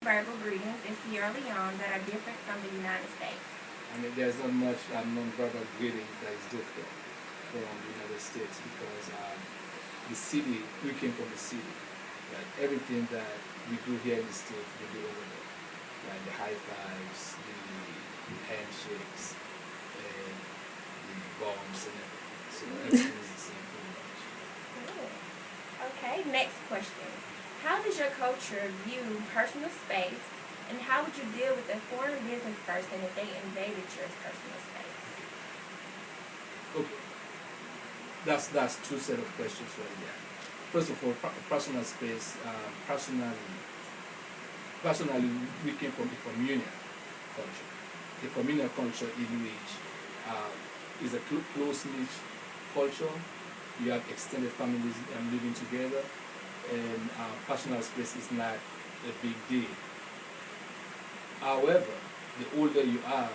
nonverbal greetings in Sierra Leone that are different from the United States? I mean, there's not much non-verbal greeting that is different from the United States because the city, we came from the city. Like everything that we do here in the States, we do over there. Like the high fives, the handshakes, and the bombs and everything. So everything is the same pretty much. Cool. Okay, next question. How does your culture view personal space, and how would you deal with a foreign business person if they invaded your personal space? Okay, that's two set of questions right there. First of all, personal space. Personally, we came from a communal culture. A communal culture in which is a close knit culture. You have extended families living together, and personal space is not a big deal. However, the older you are,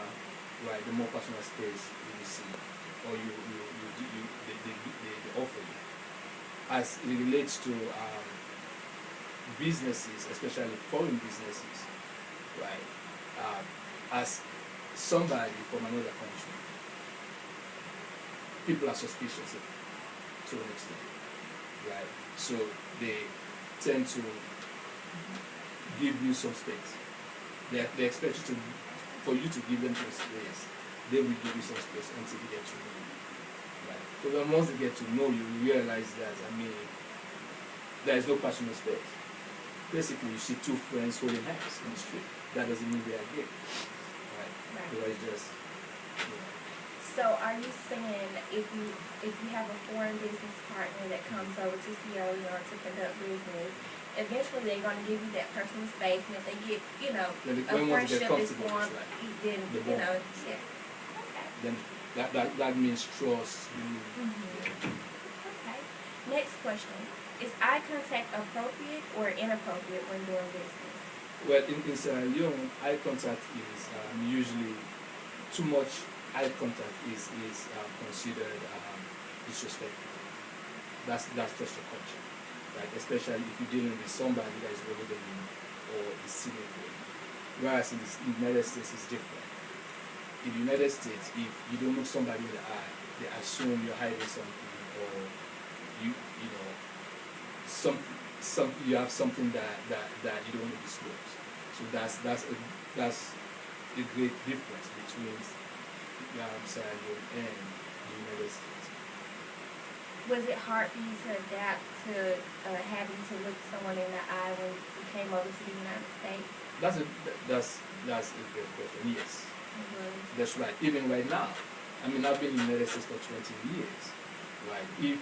right, the more personal space you receive, or they offer you. As it relates to businesses, especially foreign businesses, right? As somebody from another country, people are suspicious to an extent, right? So they tend to give you some space. They expect you to, for you to give them some space. They will give you some space until they get to know you, right? So then once they get to know you, you realize that there is no personal space. Basically, you see two friends holding hands in the street. That doesn't mean they are gay, right? So it's just, So are you saying if you have a foreign business partner that comes over to Sierra Leone to conduct business, eventually they're going to give you that personal space, and if they get, a friendship is formed, then, yeah. Okay. Then that means trust. Okay. Next question. Is eye contact appropriate or inappropriate when doing business? Well, in Sierra Leone, eye contact is usually too much. Eye contact is considered disrespectful. That's just a culture, right? Especially if you're dealing with somebody that is older than you or is senior for you. Whereas in the United States, it's different. In the United States, if you don't look somebody in the eye, they assume you're hiding something, or you know some you have something that you don't want to disclose. So that's a great difference between Sierra Leone and the United States. Was it hard for you to adapt to having to look someone in the eye when you came over to the United States? That's a great question. Yes, that's right. Even right now, I've been in the United States for 20 years. Right. If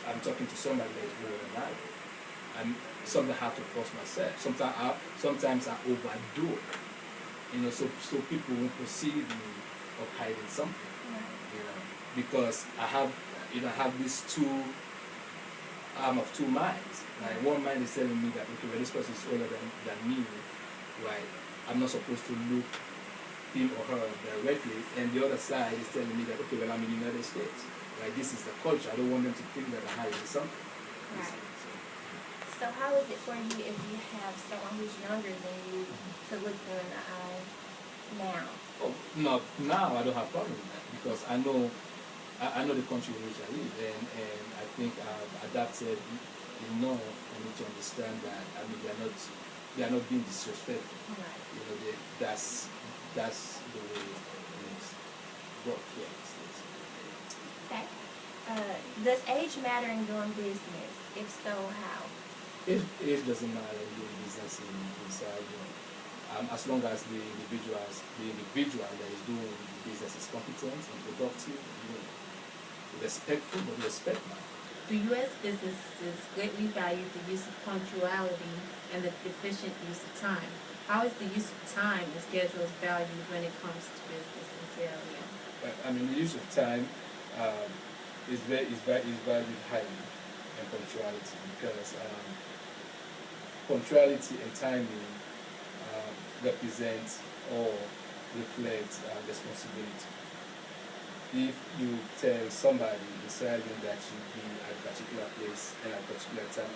I'm talking to somebody that is older than I, and sometimes I have to force myself. Sometimes I overdo it. So people won't perceive me of hiding something. Because I have these two minds. Like one mind is telling me that okay, well, this person is older than me, right? I'm not supposed to look him or her directly, and the other side is telling me that okay, well, I'm in the United States. Right, this is the culture. I don't want them to think that I'm hiding something. Right. So how is it for you if you have someone who's younger than you to look them in the eye now? Oh no, now I don't have problem with that because I know the country in which I live, and I think I've adapted enough for me to understand that they are not being disrespectful. Right. That's the way it's worked here. Okay. Does age matter in doing business? If so, how? Age doesn't matter in doing business inside. As long as the individual that is doing the business is competent and productive, respectful, but respect matters. The U.S. businesses greatly value the use of punctuality and the efficient use of time. How is the use of time and schedules valued when it comes to business in Sierra Leone? The use of time is valued highly, and punctuality, because punctuality and timing represent or reflect responsibility. If you tell somebody deciding that you'll be at a particular place and at a particular time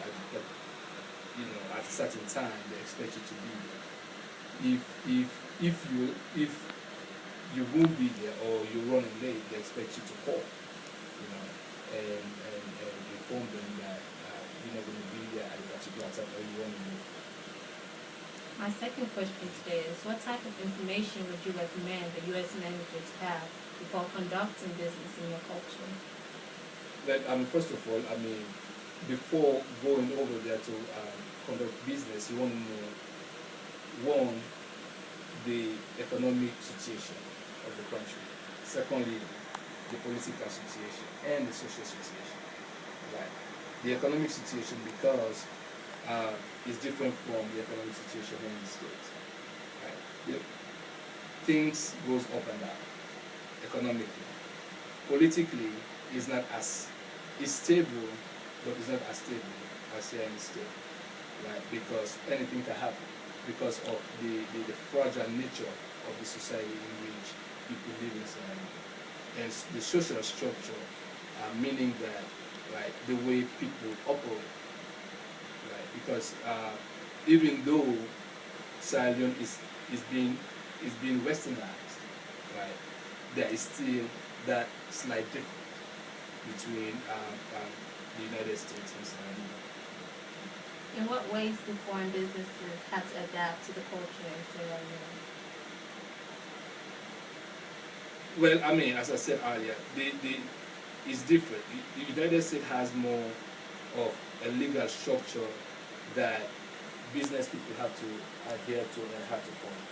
at a certain time they expect you to be there. If you won't be there or you're running late, they expect you to call, and inform them that you're not going to be there at a particular time or you're running late. My second question today is, what type of information would you recommend the U.S. managers have before conducting business in your culture? First of all, before going over there to conduct business, you want to know, one, the economic situation of the country. Secondly, the political situation and the social situation. Right. The economic situation, because is different from the economic situation in the States. Right. Things goes up and down economically. Politically, it's not as it's stable, but it's not as stable as here in the States. Right. Because anything can happen because of the fragile nature of the society in which people live inside. And the social structure, meaning that, right, the way people operate, right, because even though Sierra Leone is being westernized, right, there is still that slight difference between the United States and Sierra Leone. In what ways do foreign businesses have to adapt to the culture in Sierra Leone? Well, as I said earlier, it's different. The United States has more of a legal structure that business people have to adhere to and have to follow.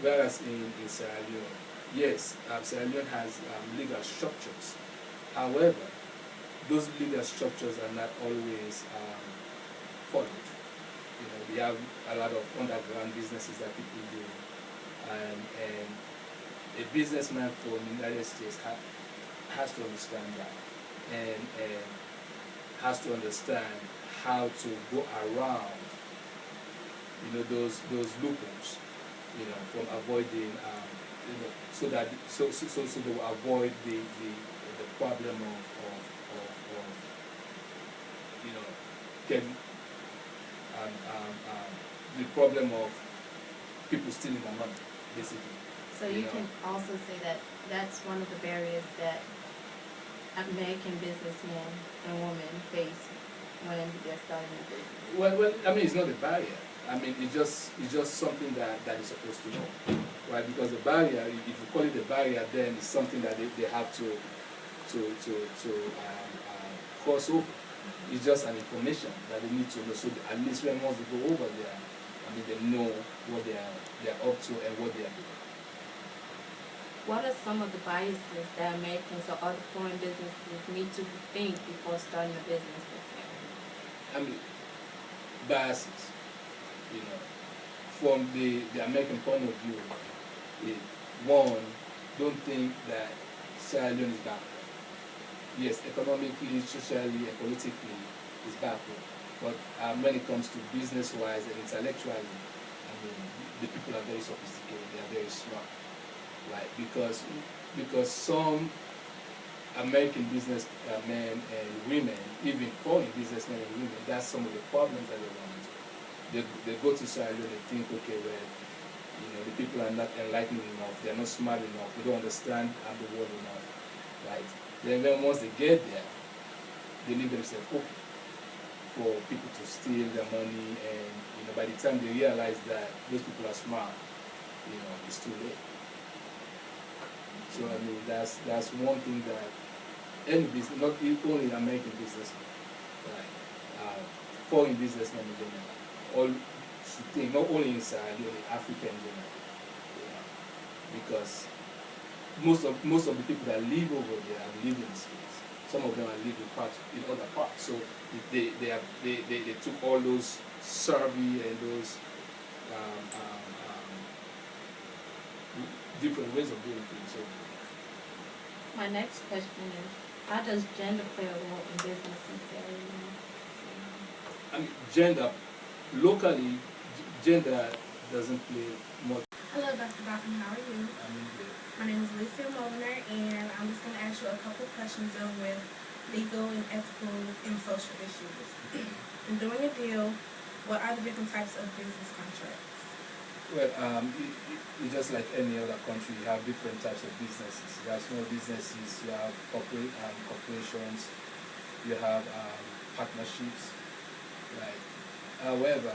Whereas in Sierra Leone, yes, Sierra Leone has legal structures. However, those legal structures are not always followed. We have a lot of underground businesses that people do, and a businessman from the United States has to understand that, and has to understand how to go around, those loopholes, from avoiding, so they will avoid the problem of getting the problem of people stealing their money, basically. So you can also say that that's one of the barriers that American businessmen and women face when they're starting a business. Well, it's not a barrier. It's just something that is supposed to know, right? Because the barrier, if you call it a barrier, then it's something that they have to cross over. It's just an information that they need to know. So at least when once they go over there, they know what they are up to and what they are doing. What are some of the biases that Americans or other foreign businesses need to think before starting a business with them? Biases, from the American point of view, one, don't think that Sierra Leone is backward. Yes, economically, socially, and politically, it's backward. But when it comes to business-wise and intellectually, the people are very sophisticated. They are very smart. Right, because some American businessmen and women, even foreign businessmen and women, that's some of the problems that they run into. They go to Sierra Leone, they think, okay, well, the people are not enlightened enough, they're not smart enough, they don't understand the world enough, right? Then once they get there, they leave themselves open for people to steal their money, and by the time they realize that those people are smart, it's too late. So that's one thing that any business, not only American businessmen, right, foreign businessmen in general, all should think, not only in Sierra Leone, Africa in general, because most of the people that live over there have lived in the States. Some of them have lived in other parts. So they took all those survey and those different ways of doing things. So, my next question is, how does gender play a role in business in Sierra Leone? Gender, locally, gender doesn't play much. Hello, Dr. Bachman. How are you? My name is Lisa Molnar, and I'm just going to ask you a couple questions dealing with legal and ethical and social issues. In doing a deal, What are the different types of business contracts? Well, it's just like any other country. You have different types of businesses. You have small businesses. You have corporations. You have partnerships. Right. However,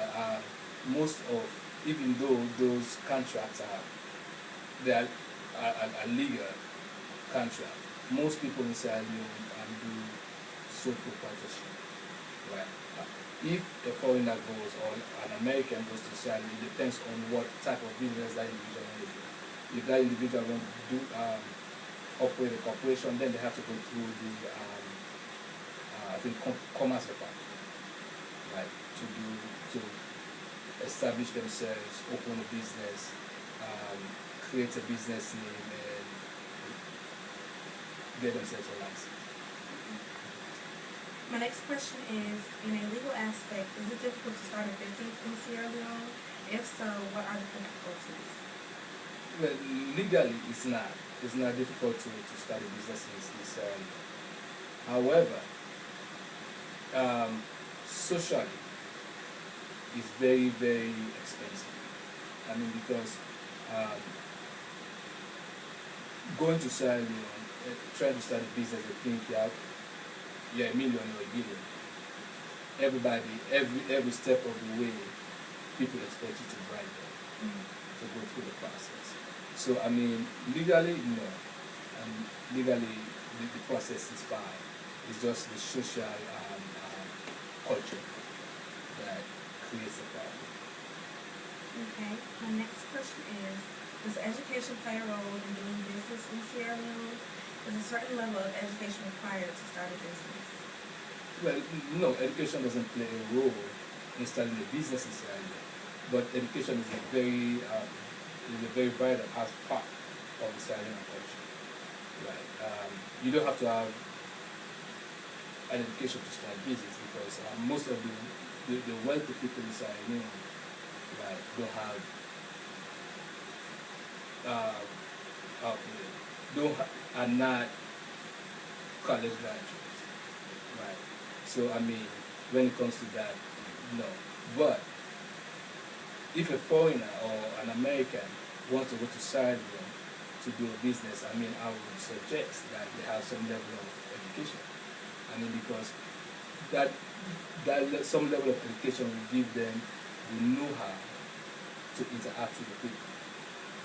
most of, even though those contracts are legal contracts, most people in Sierra Leone do sole proprietorship. Right. If a foreigner goes or an American goes to Sierra Leone, it depends on what type of business that individual wants to do. If that individual wants to do operate a corporation, then they have to go through the I think commerce department, right, to establish themselves, open a business, create a business name, and get themselves a license. My next question is, in a legal aspect, is it difficult to start a business in Sierra Leone? If so, what are the difficulties? Well, legally, it's not. It's not difficult to start a business in Sierra Leone. However, socially, it's very, very expensive. I mean, because going to Sierra Leone, trying to start a business, they think you're a million or a billion. Everybody, every step of the way, people expect you to bribe them to go through the process. So, I mean, legally, no. Legally, the process is fine. It's just the social culture that creates a problem. Okay. My next question is, does education play a role in doing business in Sierra Leone? Is a certain level of education required to start a business? Well, no, education doesn't play a role in starting a business in Sierra Leone, but education is a very vital part of the Sierra Leone culture. Right. You don't have to have an education to start business because most of the wealthy people in Sierra Leone, right, don't have are not college graduates, right? So I mean, when it comes to that, no. But if a foreigner or an American wants to go to Sierra Leone to do a business, I mean, I would suggest that they have some level of education. I mean, because some level of education will give them the know-how to interact with the people.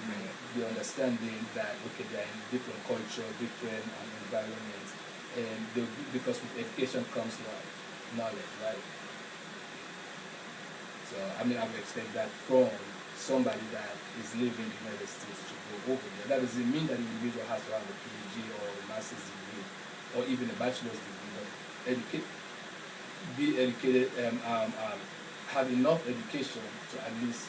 Right. The understanding that okay, they're in different culture, different environments, and because with education comes knowledge, right? So I mean, I would expect that from somebody that is living in the United States to go over there. That doesn't mean that the individual has to have a PhD or a master's degree or even a bachelor's degree, but be educated, have enough education to at least